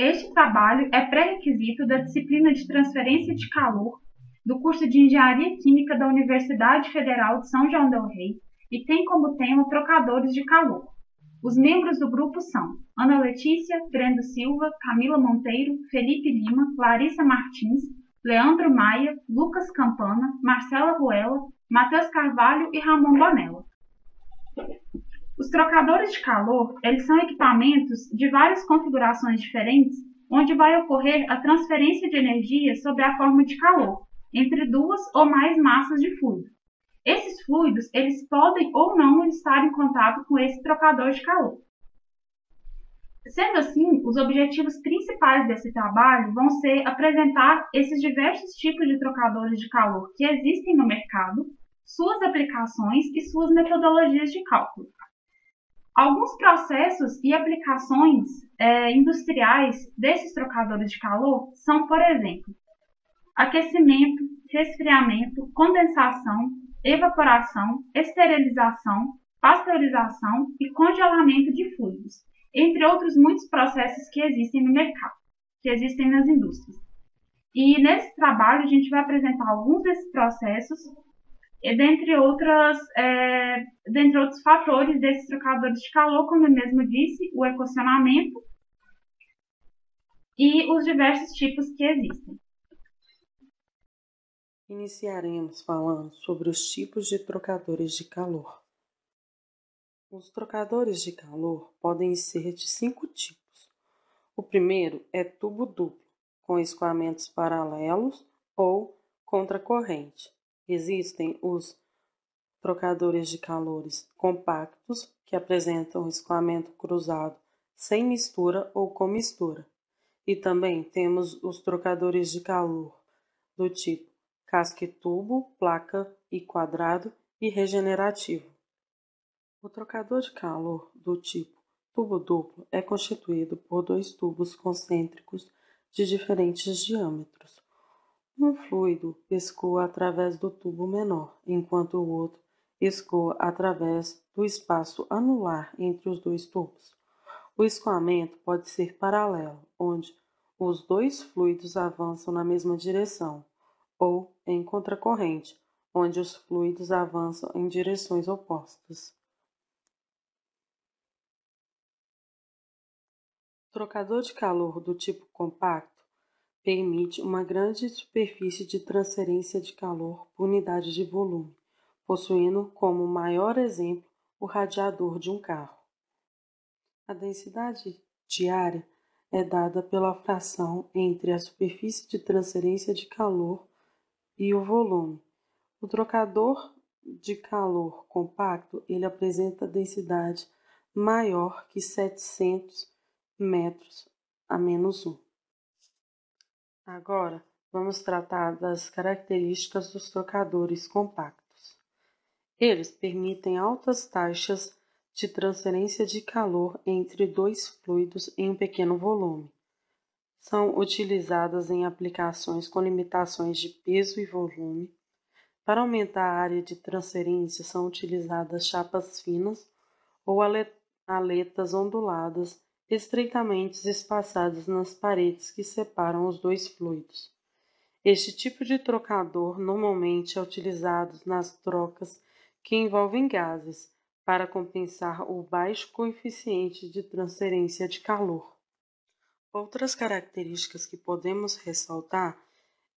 Este trabalho é pré-requisito da disciplina de transferência de calor do curso de Engenharia Química da Universidade Federal de São João del Rei e tem como tema trocadores de calor. Os membros do grupo são Ana Letícia, Brendo Silva, Camila Monteiro, Felipe Lima, Larissa Martins, Leandro Maia, Lucas Campana, Marcela Ruela, Matheus Carvalho e Ramon Bonella. Os trocadores de calor, eles são equipamentos de várias configurações diferentes, onde vai ocorrer a transferência de energia sob a forma de calor, entre duas ou mais massas de fluido. Esses fluidos, eles podem ou não estar em contato com esse trocador de calor. Sendo assim, os objetivos principais desse trabalho vão ser apresentar esses diversos tipos de trocadores de calor que existem no mercado, suas aplicações e suas metodologias de cálculo. Alguns processos e aplicações industriais desses trocadores de calor são, por exemplo, aquecimento, resfriamento, condensação, evaporação, esterilização, pasteurização e congelamento de fluidos, entre outros muitos processos que existem no mercado, que existem nas indústrias. E nesse trabalho a gente vai apresentar alguns desses processos, dentre outros fatores desses trocadores de calor, como eu mesmo disse, o equacionamento e os diversos tipos que existem. Iniciaremos falando sobre os tipos de trocadores de calor. Os trocadores de calor podem ser de 5 tipos. O primeiro é tubo duplo, com escoamentos paralelos ou contracorrente. Existem os trocadores de calores compactos, que apresentam escoamento cruzado sem mistura ou com mistura. E também temos os trocadores de calor do tipo casque-tubo, placa e quadrado e regenerativo. O trocador de calor do tipo tubo duplo é constituído por 2 tubos concêntricos de diferentes diâmetros. Um fluido escoa através do tubo menor, enquanto o outro escoa através do espaço anular entre os 2 tubos. O escoamento pode ser paralelo, onde os 2 fluidos avançam na mesma direção, ou em contracorrente, onde os fluidos avançam em direções opostas. O trocador de calor do tipo compacto permite uma grande superfície de transferência de calor por unidade de volume, possuindo como maior exemplo o radiador de um carro. A densidade diária é dada pela fração entre a superfície de transferência de calor e o volume. O trocador de calor compacto ele apresenta densidade maior que 700 metros a menos 1. Agora, vamos tratar das características dos trocadores compactos. Eles permitem altas taxas de transferência de calor entre 2 fluidos em um pequeno volume. São utilizadas em aplicações com limitações de peso e volume. Para aumentar a área de transferência, são utilizadas chapas finas ou aletas onduladas estreitamente espaçadas nas paredes que separam os 2 fluidos. Este tipo de trocador normalmente é utilizado nas trocas que envolvem gases, para compensar o baixo coeficiente de transferência de calor. Outras características que podemos ressaltar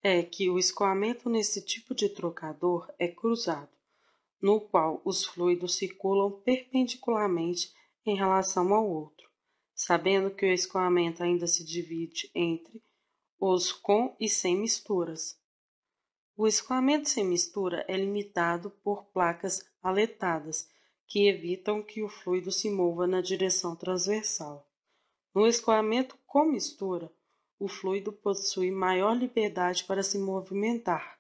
é que o escoamento nesse tipo de trocador é cruzado, no qual os fluidos circulam perpendicularmente em relação ao outro, sabendo que o escoamento ainda se divide entre os com e sem misturas. O escoamento sem mistura é limitado por placas aletadas, que evitam que o fluido se mova na direção transversal. No escoamento com mistura, o fluido possui maior liberdade para se movimentar,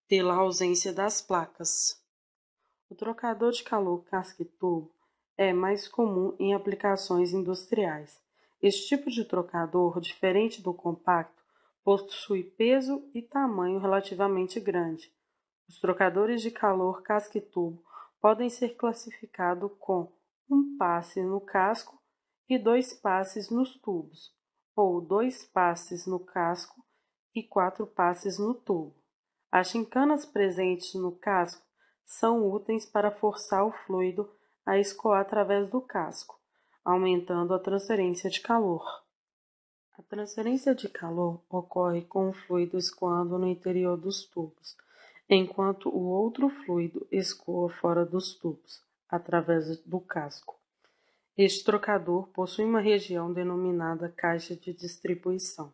pela ausência das placas. O trocador de calor casque-tubo é mais comum em aplicações industriais. Este tipo de trocador, diferente do compacto, possui peso e tamanho relativamente grande. Os trocadores de calor casque-tubo podem ser classificados com um passe no casco e 2 passes nos tubos, ou 2 passes no casco e 4 passes no tubo. As chincanas presentes no casco são úteis para forçar o fluido a escoar através do casco, aumentando a transferência de calor. A transferência de calor ocorre com o fluido escoando no interior dos tubos, enquanto o outro fluido escoa fora dos tubos, através do casco. Este trocador possui uma região denominada caixa de distribuição,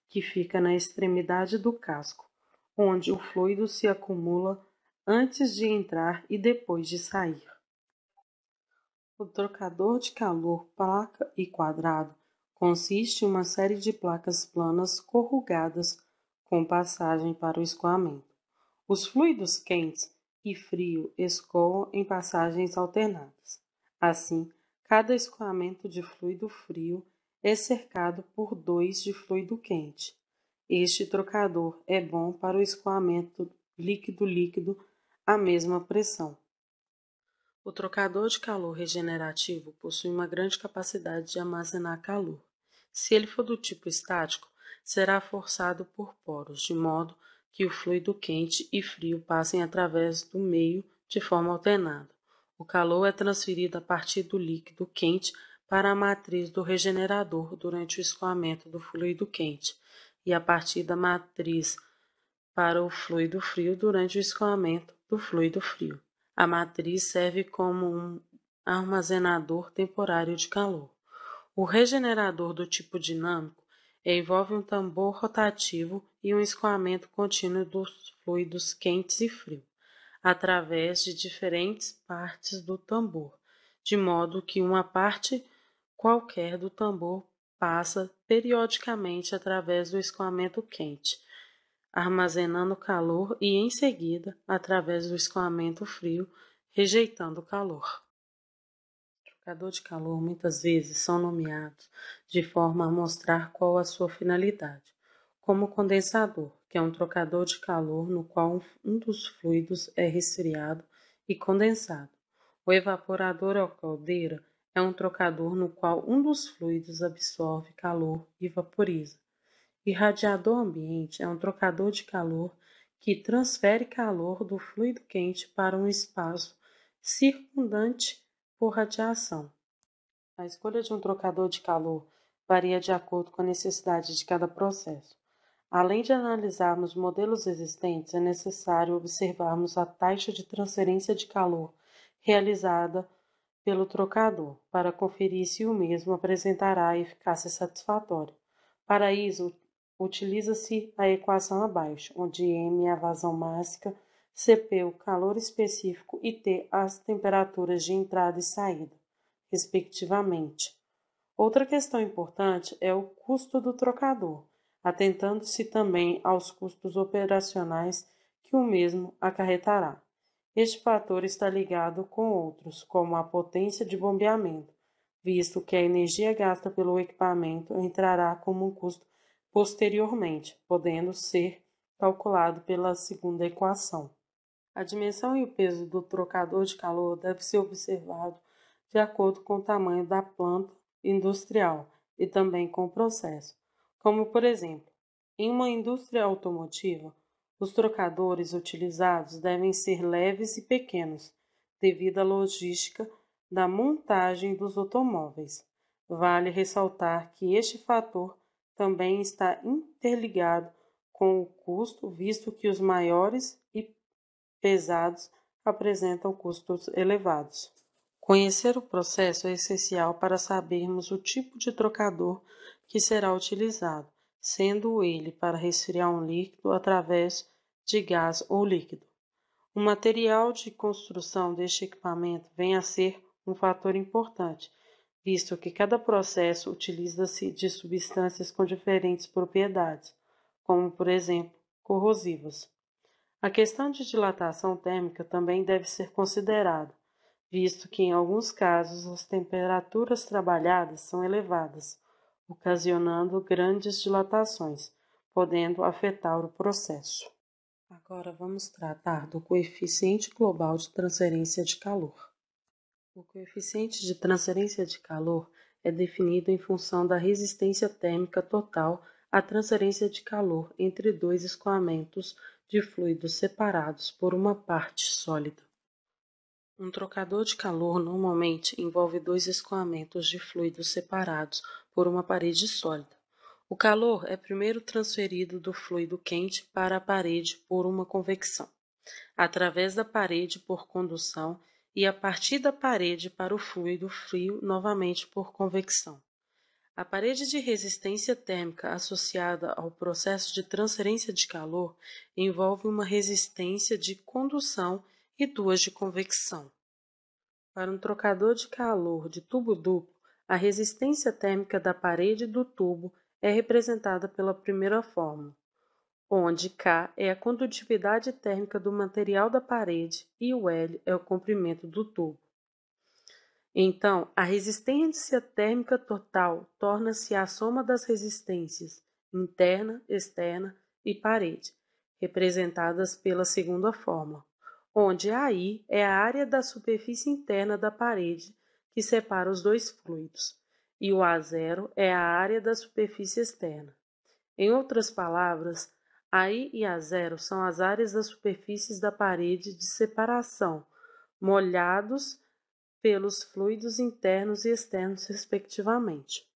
que fica na extremidade do casco, onde o fluido se acumula antes de entrar e depois de sair. O trocador de calor placa e quadrado consiste em uma série de placas planas corrugadas com passagem para o escoamento. Os fluidos quentes e frio escoam em passagens alternadas. Assim, cada escoamento de fluido frio é cercado por 2 de fluido quente. Este trocador é bom para o escoamento líquido-líquido à mesma pressão. O trocador de calor regenerativo possui uma grande capacidade de armazenar calor. Se ele for do tipo estático, será forçado por poros, de modo que o fluido quente e frio passem através do meio de forma alternada. O calor é transferido a partir do líquido quente para a matriz do regenerador durante o escoamento do fluido quente e a partir da matriz para o fluido frio durante o escoamento do fluido frio. A matriz serve como um armazenador temporário de calor. O regenerador do tipo dinâmico envolve um tambor rotativo e um escoamento contínuo dos fluidos quentes e frios, através de diferentes partes do tambor, de modo que uma parte qualquer do tambor passa periodicamente através do escoamento quente, armazenando calor e, em seguida, através do escoamento frio, rejeitando o calor. Trocador de calor muitas vezes são nomeados de forma a mostrar qual a sua finalidade, como o condensador, que é um trocador de calor no qual um dos fluidos é resfriado e condensado. O evaporador ou caldeira é um trocador no qual um dos fluidos absorve calor e vaporiza. Irradiador ambiente é um trocador de calor que transfere calor do fluido quente para um espaço circundante por radiação. A escolha de um trocador de calor varia de acordo com a necessidade de cada processo. Além de analisarmos modelos existentes, é necessário observarmos a taxa de transferência de calor realizada pelo trocador, para conferir se o mesmo apresentará eficácia satisfatória. Para isso, utiliza-se a equação abaixo, onde M é a vazão máxima, Cp o calor específico e T as temperaturas de entrada e saída, respectivamente. Outra questão importante é o custo do trocador, atentando-se também aos custos operacionais que o mesmo acarretará. Este fator está ligado com outros, como a potência de bombeamento, visto que a energia gasta pelo equipamento entrará como um custo posteriormente, podendo ser calculado pela segunda equação. A dimensão e o peso do trocador de calor deve ser observado de acordo com o tamanho da planta industrial e também com o processo, como por exemplo, em uma indústria automotiva, os trocadores utilizados devem ser leves e pequenos, devido à logística da montagem dos automóveis. Vale ressaltar que este fator também está interligado com o custo, visto que os maiores e pesados apresentam custos elevados. Conhecer o processo é essencial para sabermos o tipo de trocador que será utilizado, sendo ele para resfriar um líquido através de gás ou líquido. O material de construção deste equipamento vem a ser um fator importante, visto que cada processo utiliza-se de substâncias com diferentes propriedades, como, por exemplo, corrosivas. A questão de dilatação térmica também deve ser considerada, visto que em alguns casos as temperaturas trabalhadas são elevadas, ocasionando grandes dilatações, podendo afetar o processo. Agora vamos tratar do coeficiente global de transferência de calor. O coeficiente de transferência de calor é definido em função da resistência térmica total à transferência de calor entre dois escoamentos de fluidos separados por uma parte sólida. Um trocador de calor normalmente envolve dois escoamentos de fluidos separados por uma parede sólida. O calor é primeiro transferido do fluido quente para a parede por uma convecção, através da parede por condução e a partir da parede para o fluido frio novamente por convecção. A parede de resistência térmica associada ao processo de transferência de calor envolve uma resistência de condução e duas de convecção. Para um trocador de calor de tubo duplo, a resistência térmica da parede do tubo é representada pela primeira fórmula, onde K é a condutividade térmica do material da parede e o L é o comprimento do tubo. Então, a resistência térmica total torna-se a soma das resistências interna, externa e parede, representadas pela segunda fórmula, onde AI é a área da superfície interna da parede que separa os dois fluidos, e o A0 é a área da superfície externa. Em outras palavras, AI e A0 são as áreas das superfícies da parede de separação, molhados pelos fluidos internos e externos, respectivamente.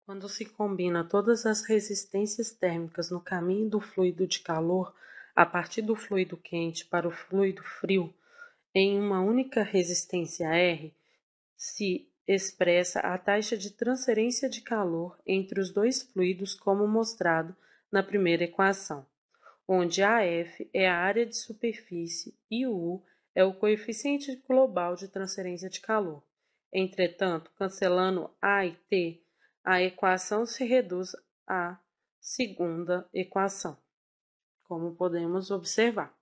Quando se combina todas as resistências térmicas no caminho do fluido de calor, a partir do fluido quente para o fluido frio, em uma única resistência R, se expressa a taxa de transferência de calor entre os dois fluidos como mostrado na primeira equação, onde AF é a área de superfície e o U é o coeficiente global de transferência de calor. Entretanto, cancelando A e T, a equação se reduz à segunda equação, como podemos observar.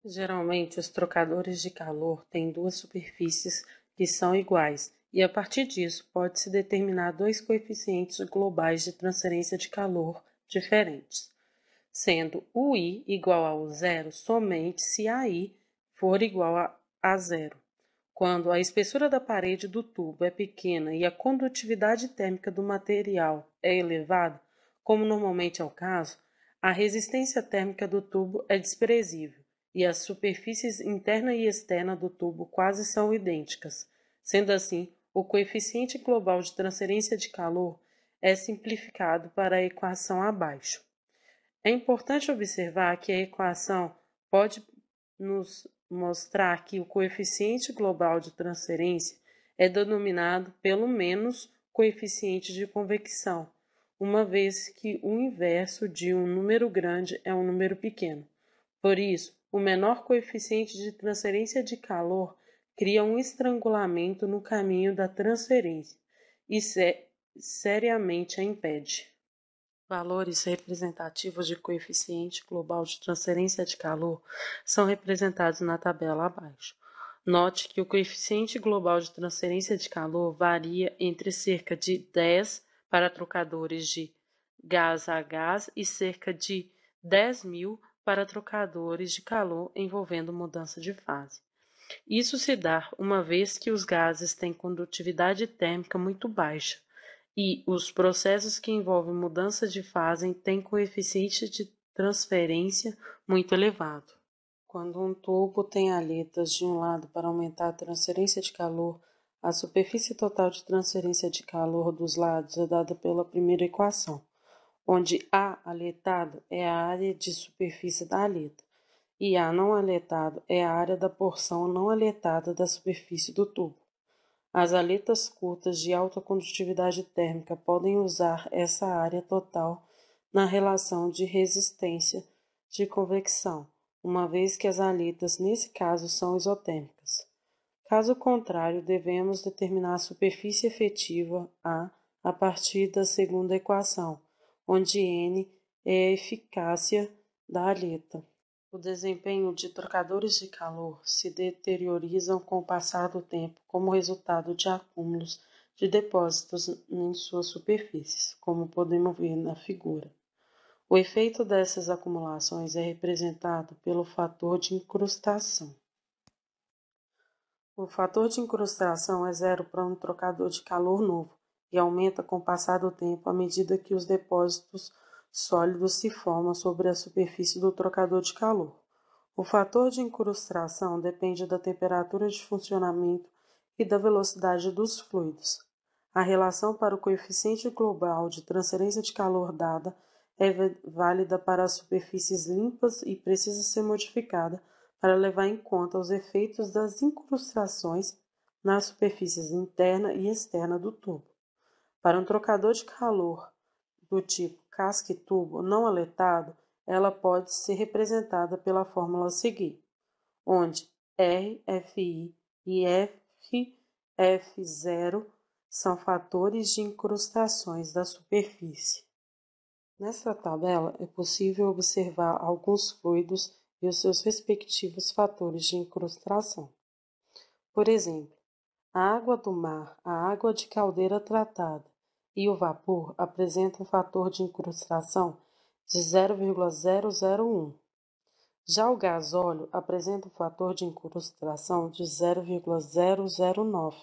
Geralmente, os trocadores de calor têm duas superfícies que são iguais, e a partir disso pode-se determinar dois coeficientes globais de transferência de calor diferentes, sendo o I igual ao zero somente se AI for igual a zero. Quando a espessura da parede do tubo é pequena e a condutividade térmica do material é elevada, como normalmente é o caso, a resistência térmica do tubo é desprezível e as superfícies interna e externa do tubo quase são idênticas. Sendo assim, o coeficiente global de transferência de calor é simplificado para a equação abaixo. É importante observar que a equação pode nos mostrar que o coeficiente global de transferência é denominado pelo menos coeficiente de convecção, uma vez que o inverso de um número grande é um número pequeno. Por isso, o menor coeficiente de transferência de calor cria um estrangulamento no caminho da transferência e seriamente a impede. Valores representativos de coeficiente global de transferência de calor são representados na tabela abaixo. Note que o coeficiente global de transferência de calor varia entre cerca de 10 para trocadores de gás a gás e cerca de 10.000 para trocadores de calor envolvendo mudança de fase. Isso se dá uma vez que os gases têm condutividade térmica muito baixa, e os processos que envolvem mudança de fase têm coeficiente de transferência muito elevado. Quando um tubo tem aletas de um lado para aumentar a transferência de calor, a superfície total de transferência de calor dos lados é dada pela primeira equação, onde A aletado é a área de superfície da aleta e A não aletado é a área da porção não aletada da superfície do tubo. As aletas curtas de alta condutividade térmica podem usar essa área total na relação de resistência de convecção, uma vez que as aletas nesse caso são isotérmicas. Caso contrário, devemos determinar a superfície efetiva a partir da segunda equação, onde N é a eficácia da aleta. O desempenho de trocadores de calor se deteriorizam com o passar do tempo como resultado de acúmulos de depósitos em suas superfícies, como podemos ver na figura. O efeito dessas acumulações é representado pelo fator de incrustação. O fator de incrustação é zero para um trocador de calor novo e aumenta com o passar do tempo à medida que os depósitos sólidos se formam sobre a superfície do trocador de calor. O fator de incrustação depende da temperatura de funcionamento e da velocidade dos fluidos. A relação para o coeficiente global de transferência de calor dada é válida para as superfícies limpas e precisa ser modificada para levar em conta os efeitos das incrustações nas superfícies interna e externa do tubo. Para um trocador de calor do tipo casca e tubo não aletado, ela pode ser representada pela fórmula a seguir, onde R, Fi e F0 são fatores de incrustações da superfície. Nessa tabela é possível observar alguns fluidos e os seus respectivos fatores de incrustação. Por exemplo, a água do mar, a água de caldeira tratada e o vapor apresentam um fator de incrustação de 0,001. Já o gasóleo apresenta um fator de incrustação de 0,009.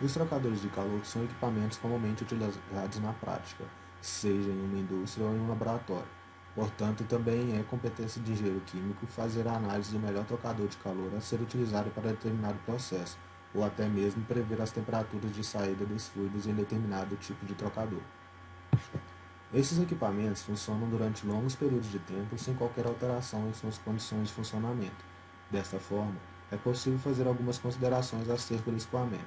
Os trocadores de calor são equipamentos comumente utilizados na prática, seja em uma indústria ou em um laboratório. Portanto, também é competência de engenheiro químico fazer a análise do melhor trocador de calor a ser utilizado para determinado processo, ou até mesmo prever as temperaturas de saída dos fluidos em determinado tipo de trocador. Esses equipamentos funcionam durante longos períodos de tempo sem qualquer alteração em suas condições de funcionamento. Desta forma, é possível fazer algumas considerações acerca do escoamento.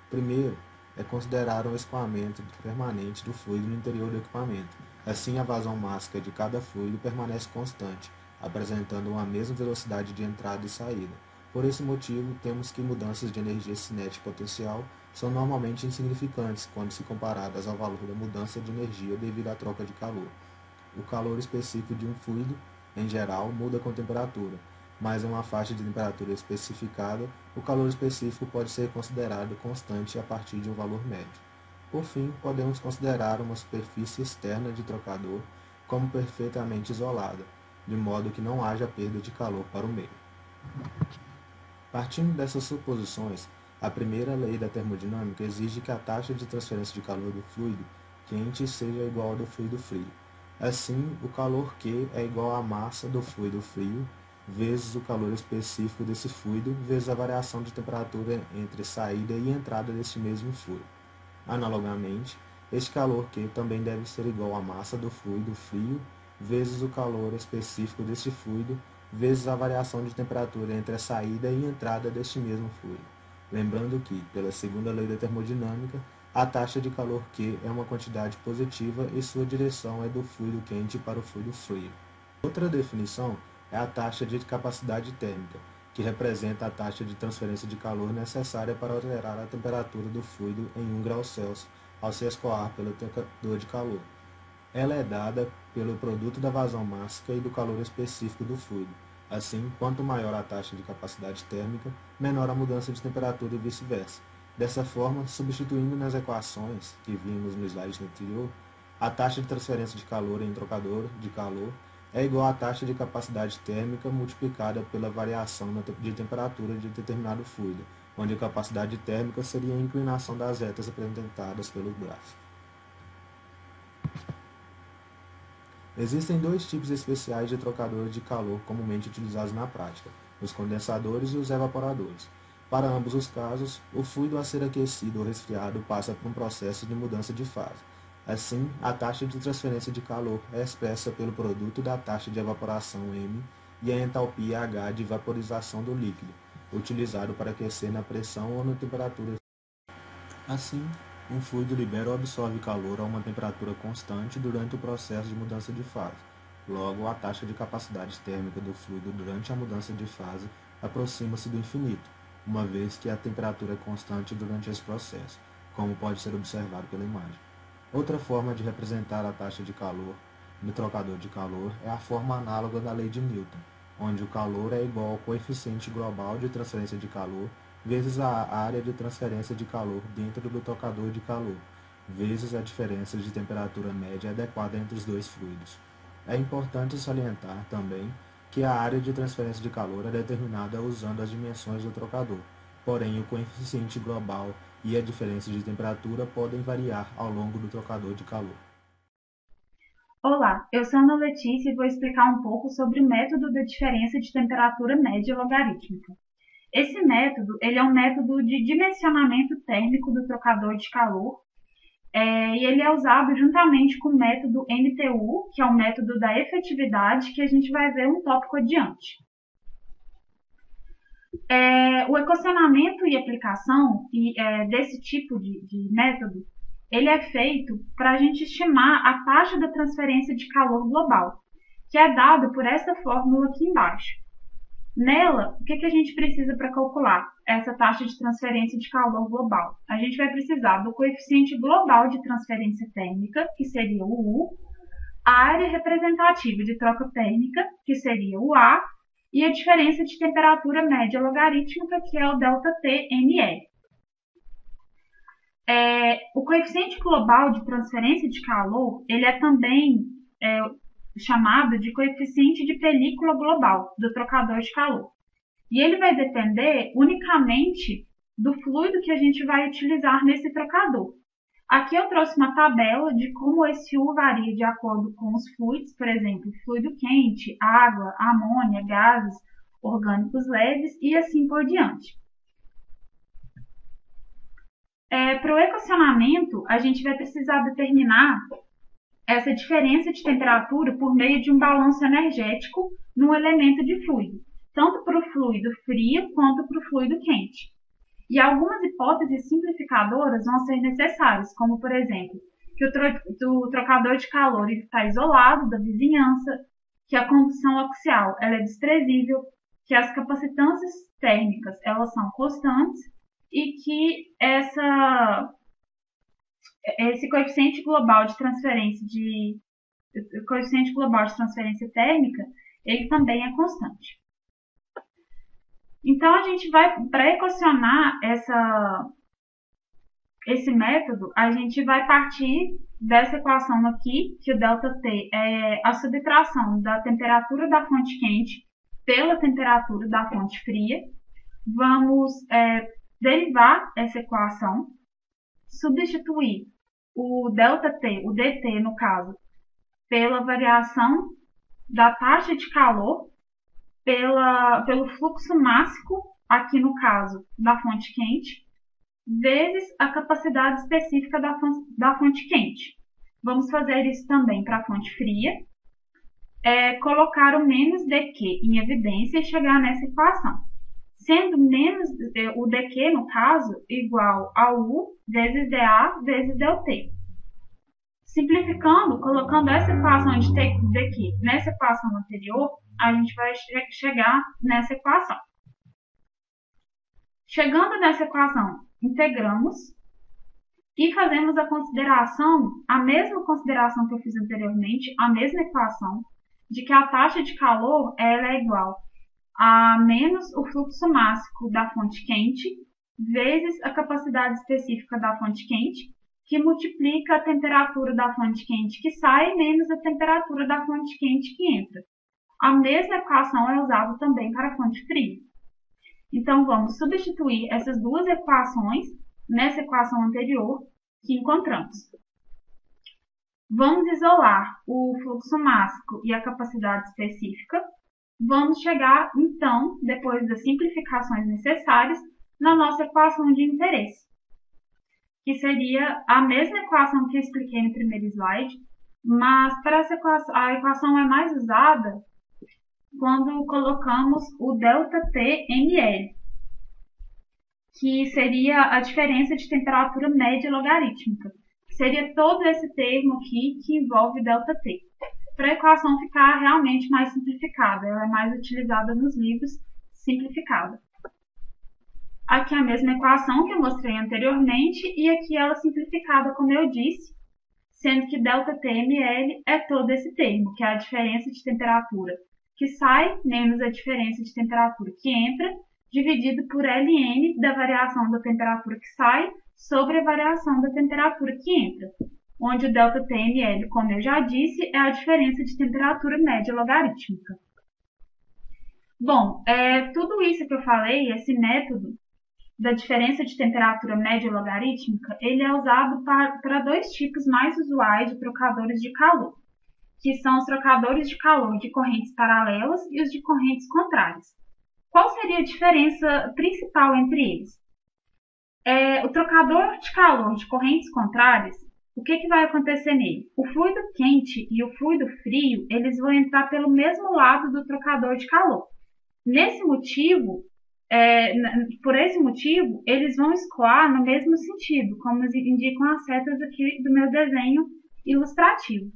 Primeiro, é considerar o escoamento permanente do fluido no interior do equipamento. Assim, a vazão máxima de cada fluido permanece constante, apresentando uma mesma velocidade de entrada e saída. Por esse motivo, temos que mudanças de energia cinética potencial são normalmente insignificantes quando se comparadas ao valor da mudança de energia devido à troca de calor. O calor específico de um fluido, em geral, muda com temperatura, mas em uma faixa de temperatura especificada, o calor específico pode ser considerado constante a partir de um valor médio. Por fim, podemos considerar uma superfície externa de trocador como perfeitamente isolada, de modo que não haja perda de calor para o meio. Partindo dessas suposições, a primeira lei da termodinâmica exige que a taxa de transferência de calor do fluido quente seja igual ao do fluido frio. Assim, o calor Q é igual à massa do fluido frio vezes o calor específico desse fluido vezes a variação de temperatura entre saída e entrada deste mesmo fluido. Analogamente, este calor Q também deve ser igual à massa do fluido frio vezes o calor específico deste fluido vezes a variação de temperatura entre a saída e entrada deste mesmo fluido. Lembrando que, pela segunda lei da termodinâmica, a taxa de calor Q é uma quantidade positiva e sua direção é do fluido quente para o fluido frio. Outra definição é a taxa de capacidade térmica, que representa a taxa de transferência de calor necessária para alterar a temperatura do fluido em 1 grau Celsius ao se escoar pelo trocador de calor. Ela é dada pelo produto da vazão máxima e do calor específico do fluido. Assim, quanto maior a taxa de capacidade térmica, menor a mudança de temperatura e vice-versa. Dessa forma, substituindo nas equações que vimos no slide anterior, a taxa de transferência de calor em trocador de calor é igual à taxa de capacidade térmica multiplicada pela variação de temperatura de determinado fluido, onde a capacidade térmica seria a inclinação das retas representadas pelo gráfico. Existem dois tipos especiais de trocadores de calor comumente utilizados na prática, os condensadores e os evaporadores. Para ambos os casos, o fluido a ser aquecido ou resfriado passa por um processo de mudança de fase. Assim, a taxa de transferência de calor é expressa pelo produto da taxa de evaporação M e a entalpia H de vaporização do líquido, utilizado para aquecer na pressão ou na temperatura. Assim, um fluido libera ou absorve calor a uma temperatura constante durante o processo de mudança de fase. Logo, a taxa de capacidade térmica do fluido durante a mudança de fase aproxima-se do infinito, uma vez que a temperatura é constante durante esse processo, como pode ser observado pela imagem. Outra forma de representar a taxa de calor no trocador de calor é a forma análoga da lei de Newton, onde o calor é igual ao coeficiente global de transferência de calor vezes a área de transferência de calor dentro do trocador de calor, vezes a diferença de temperatura média adequada entre os dois fluidos. É importante salientar também que a área de transferência de calor é determinada usando as dimensões do trocador, porém o coeficiente global e a diferença de temperatura podem variar ao longo do trocador de calor. Olá, eu sou Ana Letícia e vou explicar um pouco sobre o método da diferença de temperatura média logarítmica. Esse método ele é um método de dimensionamento térmico do trocador de calor e ele é usado juntamente com o método MTU, que é o método da efetividade, que a gente vai ver um tópico adiante. O equacionamento e aplicação desse tipo de método ele é feito para a gente estimar a taxa da transferência de calor global, que é dada por essa fórmula aqui embaixo. Nela, o que a gente precisa para calcular essa taxa de transferência de calor global? A gente vai precisar do coeficiente global de transferência térmica, que seria o U, a área representativa de troca térmica, que seria o A, e a diferença de temperatura média logarítmica, que é o ΔT-NL. O coeficiente global de transferência de calor ele é também chamado de coeficiente de película global do trocador de calor. E ele vai depender unicamente do fluido que a gente vai utilizar nesse trocador. Aqui eu trouxe uma tabela de como esse U varia de acordo com os fluidos, por exemplo, fluido quente, água, amônia, gases orgânicos leves e assim por diante. Para o equacionamento, a gente vai precisar determinar essa diferença de temperatura por meio de um balanço energético num elemento de fluido, tanto para o fluido frio quanto para o fluido quente. E algumas hipóteses simplificadoras vão ser necessárias, como, por exemplo, que o trocador de calor está isolado da vizinhança, que a condução axial ela é desprezível, que as capacitâncias térmicas elas são constantes e que esse coeficiente global de transferência térmica ele também é constante. Então, a gente vai, para equacionar esse método, a gente vai partir dessa equação aqui, que o ΔT é a subtração da temperatura da fonte quente pela temperatura da fonte fria. Vamos derivar essa equação, substituir o ΔT, o dt no caso, pela variação da taxa de calor, pelo fluxo máximo, aqui no caso da fonte quente, vezes a capacidade específica da fonte quente. Vamos fazer isso também para a fonte fria, colocar o menos dq em evidência e chegar nessa equação. Sendo menos o dq, no caso, igual a U vezes dA vezes ΔT. Simplificando, colocando essa equação de dq nessa equação anterior, a gente vai chegar nessa equação. Chegando nessa equação, integramos e fazemos a mesma consideração que eu fiz anteriormente, a mesma equação, de que a taxa de calor ela é igual a menos o fluxo máximo da fonte quente, vezes a capacidade específica da fonte quente, que multiplica a temperatura da fonte quente que sai, menos a temperatura da fonte quente que entra. A mesma equação é usada também para a fonte fria. Então, vamos substituir essas duas equações nessa equação anterior que encontramos. Vamos isolar o fluxo máximo e a capacidade específica. Vamos chegar, então, depois das simplificações necessárias, na nossa equação de interesse, que seria a mesma equação que eu expliquei no primeiro slide, mas para essa equação, a equação é mais usada quando colocamos o ΔT-NL, que seria a diferença de temperatura média logarítmica. Seria todo esse termo aqui que envolve ΔT. Para a equação ficar realmente mais simplificada, ela é mais utilizada nos livros simplificada. Aqui a mesma equação que eu mostrei anteriormente e aqui ela simplificada, como eu disse, sendo que ΔT-ML é todo esse termo, que é a diferença de temperatura que sai menos a diferença de temperatura que entra, dividido por Ln da variação da temperatura que sai sobre a variação da temperatura que entra, onde o ΔT-ML, como eu já disse, é a diferença de temperatura média logarítmica. Bom, tudo isso que eu falei, esse método da diferença de temperatura média logarítmica, ele é usado para dois tipos mais usuais de trocadores de calor, que são os trocadores de calor de correntes paralelas e os de correntes contrárias. Qual seria a diferença principal entre eles? O trocador de calor de correntes contrárias, o que vai acontecer nele? O fluido quente e o fluido frio, eles vão entrar pelo mesmo lado do trocador de calor. Por esse motivo, eles vão escoar no mesmo sentido, como indicam as setas aqui do meu desenho ilustrativo.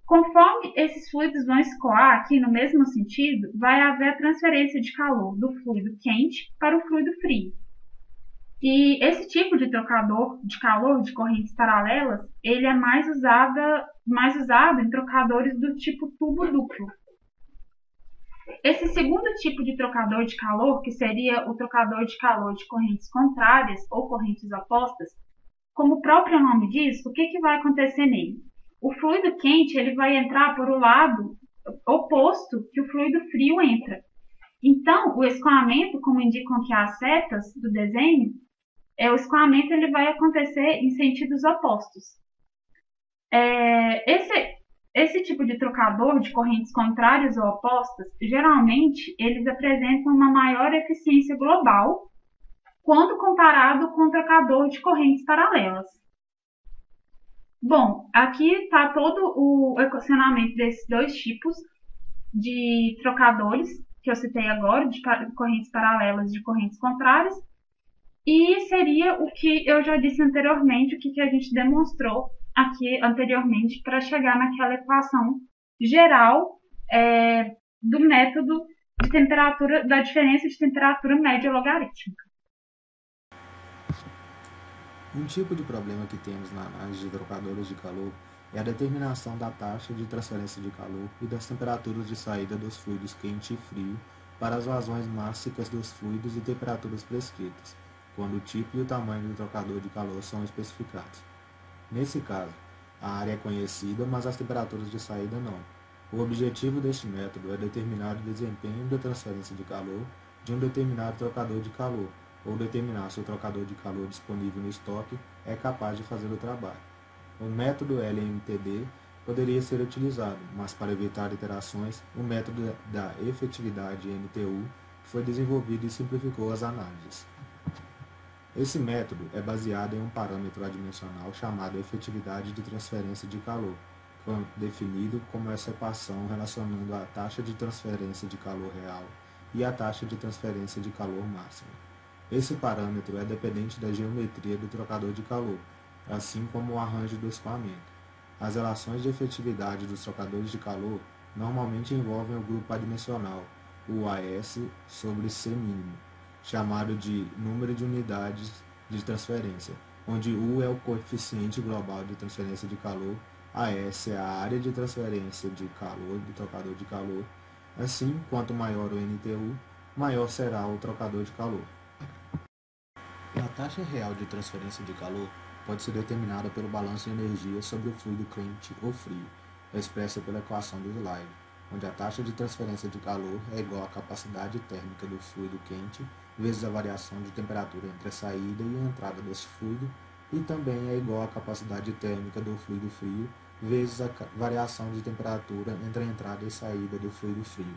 Conforme esses fluidos vão escoar aqui no mesmo sentido, vai haver a transferência de calor do fluido quente para o fluido frio. E esse tipo de trocador de calor de correntes paralelas, ele é mais usado em trocadores do tipo tubo duplo. Esse segundo tipo de trocador de calor, que seria o trocador de calor de correntes contrárias ou correntes opostas, como o próprio nome diz, o que vai acontecer nele? O fluido quente ele vai entrar por o lado oposto que o fluido frio entra. Então, o escoamento, como indicam aqui as setas do desenho, o escoamento ele vai acontecer em sentidos opostos. Esse tipo de trocador de correntes contrárias ou opostas, geralmente, eles apresentam uma maior eficiência global quando comparado com o trocador de correntes paralelas. Bom, aqui está todo o equacionamento desses dois tipos de trocadores que eu citei agora, de correntes paralelas e de correntes contrárias, e seria o que eu já disse anteriormente, o que a gente demonstrou aqui anteriormente para chegar naquela equação geral do método de temperatura, da diferença de temperatura média logarítmica. Um tipo de problema que temos na análise de trocadores de calor é a determinação da taxa de transferência de calor e das temperaturas de saída dos fluidos quente e frio para as vazões máxicas dos fluidos e temperaturas prescritas, quando o tipo e o tamanho do trocador de calor são especificados. Nesse caso, a área é conhecida, mas as temperaturas de saída não. O objetivo deste método é determinar o desempenho da transferência de calor de um determinado trocador de calor, ou determinar se o trocador de calor disponível no estoque é capaz de fazer o trabalho. O método LMTD poderia ser utilizado, mas para evitar iterações, o método da efetividade MTU foi desenvolvido e simplificou as análises. Esse método é baseado em um parâmetro adimensional chamado efetividade de transferência de calor, definido como essa equação relacionando a taxa de transferência de calor real e a taxa de transferência de calor máxima. Esse parâmetro é dependente da geometria do trocador de calor, assim como o arranjo do escoamento. As relações de efetividade dos trocadores de calor normalmente envolvem o grupo adimensional, o AS sobre C mínimo, chamado de número de unidades de transferência, onde U é o coeficiente global de transferência de calor, AS é a área de transferência de calor do trocador de calor. Assim, quanto maior o NTU, maior será o trocador de calor. A taxa real de transferência de calor pode ser determinada pelo balanço de energia sobre o fluido quente ou frio, expressa pela equação do slide, onde a taxa de transferência de calor é igual à capacidade térmica do fluido quente vezes a variação de temperatura entre a saída e a entrada desse fluido, e também é igual à capacidade térmica do fluido frio vezes a variação de temperatura entre a entrada e saída do fluido frio.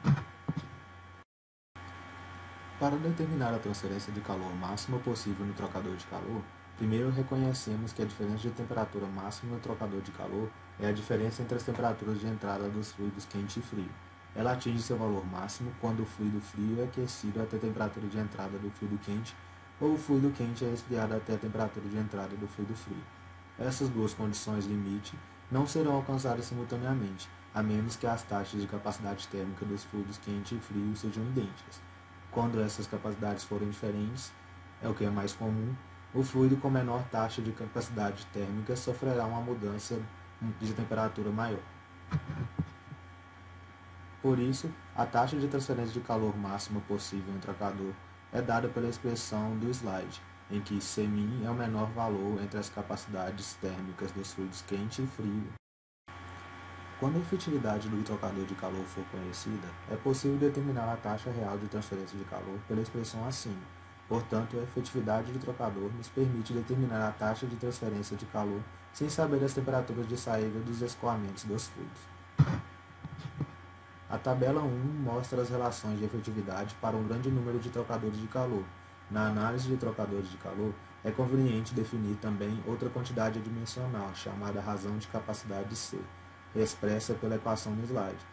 Para determinar a transferência de calor máxima possível no trocador de calor, primeiro reconhecemos que a diferença de temperatura máxima no trocador de calor é a diferença entre as temperaturas de entrada dos fluidos quente e frio. Ela atinge seu valor máximo quando o fluido frio é aquecido até a temperatura de entrada do fluido quente ou o fluido quente é resfriado até a temperatura de entrada do fluido frio. Essas duas condições limite não serão alcançadas simultaneamente, a menos que as taxas de capacidade térmica dos fluidos quente e frio sejam idênticas. Quando essas capacidades forem diferentes, o que é mais comum, o fluido com menor taxa de capacidade térmica sofrerá uma mudança de temperatura maior. Por isso, a taxa de transferência de calor máxima possível em um trocador é dada pela expressão do slide, em que Cmin é o menor valor entre as capacidades térmicas dos fluidos quente e frio. Quando a efetividade do trocador de calor for conhecida, é possível determinar a taxa real de transferência de calor pela expressão acima. Portanto, a efetividade do trocador nos permite determinar a taxa de transferência de calor sem saber as temperaturas de saída dos escoamentos dos fluidos. A tabela 1 mostra as relações de efetividade para um grande número de trocadores de calor. Na análise de trocadores de calor, é conveniente definir também outra quantidade adimensional, chamada razão de capacidade C, expressa pela equação no slide.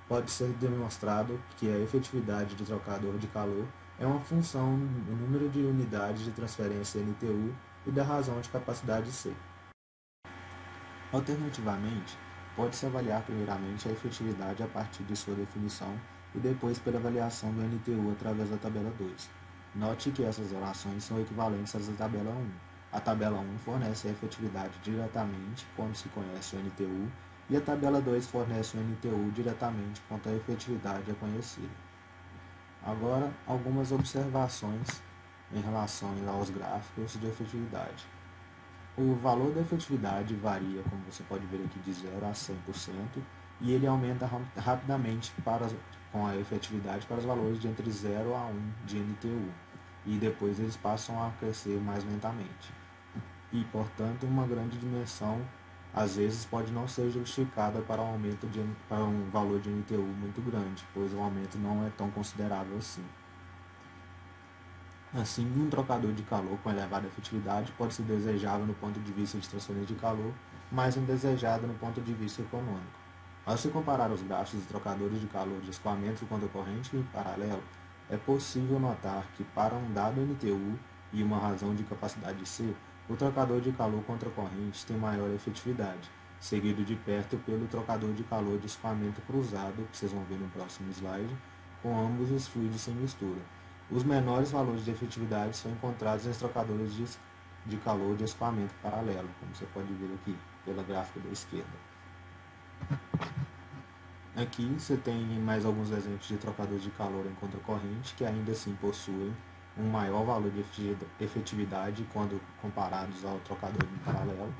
Pode ser demonstrado que a efetividade de trocador de calor é uma função do número de unidades de transferência NTU e da razão de capacidade C. Alternativamente, pode-se avaliar primeiramente a efetividade a partir de sua definição e depois pela avaliação do NTU através da tabela 2. Note que essas relações são equivalentes às da tabela 1. A tabela 1 fornece a efetividade diretamente quando se conhece o NTU e a tabela 2 fornece o NTU diretamente quando a efetividade é conhecida. Agora, algumas observações em relação aos gráficos de efetividade. O valor da efetividade varia, como você pode ver aqui, de 0 a 100%, e ele aumenta rapidamente com a efetividade para os valores de entre 0 a 1 de NTU, e depois eles passam a crescer mais lentamente. E, portanto, uma grande dimensão às vezes pode não ser justificada para um valor de NTU muito grande, pois o aumento não é tão considerável assim. Assim, um trocador de calor com elevada efetividade pode ser desejável no ponto de vista de transferência de calor, mas indesejado no ponto de vista econômico. Ao se comparar os gráficos de trocadores de calor de escoamento contra corrente em paralelo, é possível notar que para um dado NTU e uma razão de capacidade C, o trocador de calor contra corrente tem maior efetividade, seguido de perto pelo trocador de calor de escoamento cruzado, que vocês vão ver no próximo slide, com ambos os fluidos sem mistura. Os menores valores de efetividade são encontrados nos trocadores de calor de escoamento paralelo, como você pode ver aqui pela gráfica da esquerda. Aqui você tem mais alguns exemplos de trocadores de calor em contracorrente que ainda assim possuem um maior valor de efetividade quando comparados ao trocador em paralelo.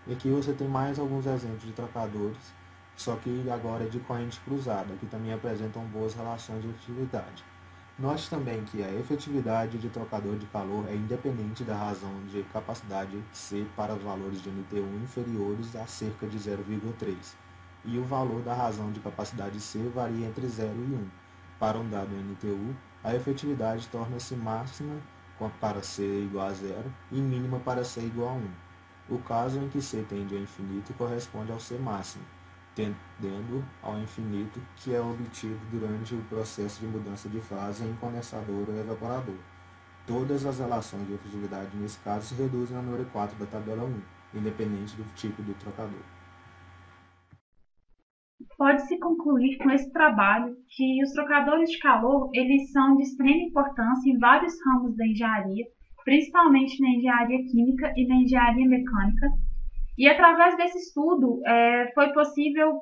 E aqui você tem mais alguns exemplos de trocadores, só que agora é de corrente cruzada, que também apresentam boas relações de efetividade. Note também que a efetividade de trocador de calor é independente da razão de capacidade C para os valores de NTU inferiores a cerca de 0,3, e o valor da razão de capacidade C varia entre 0 e 1. Para um dado NTU, a efetividade torna-se máxima para C igual a 0 e mínima para C igual a 1. O caso em que C tende ao infinito corresponde ao C máximo, tendendo ao infinito, que é obtido durante o processo de mudança de fase em condensador ou evaporador. Todas as relações de efetividade nesse caso se reduzem ao número 4 da tabela 1, independente do tipo do trocador. Pode-se concluir com esse trabalho que os trocadores de calor eles são de extrema importância em vários ramos da engenharia, principalmente na engenharia química e na engenharia mecânica. E através desse estudo foi possível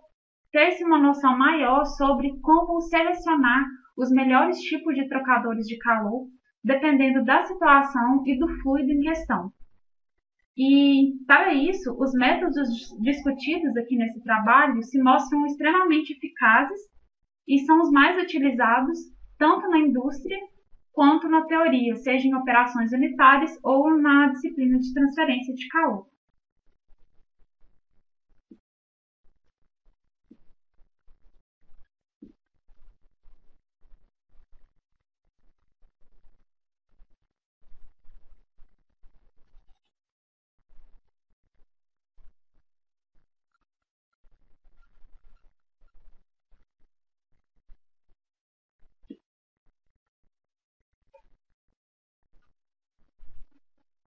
ter-se uma noção maior sobre como selecionar os melhores tipos de trocadores de calor, dependendo da situação e do fluido em questão. E, para isso, os métodos discutidos aqui nesse trabalho se mostram extremamente eficazes e são os mais utilizados tanto na indústria quanto na teoria, seja em operações unitárias ou na disciplina de transferência de calor.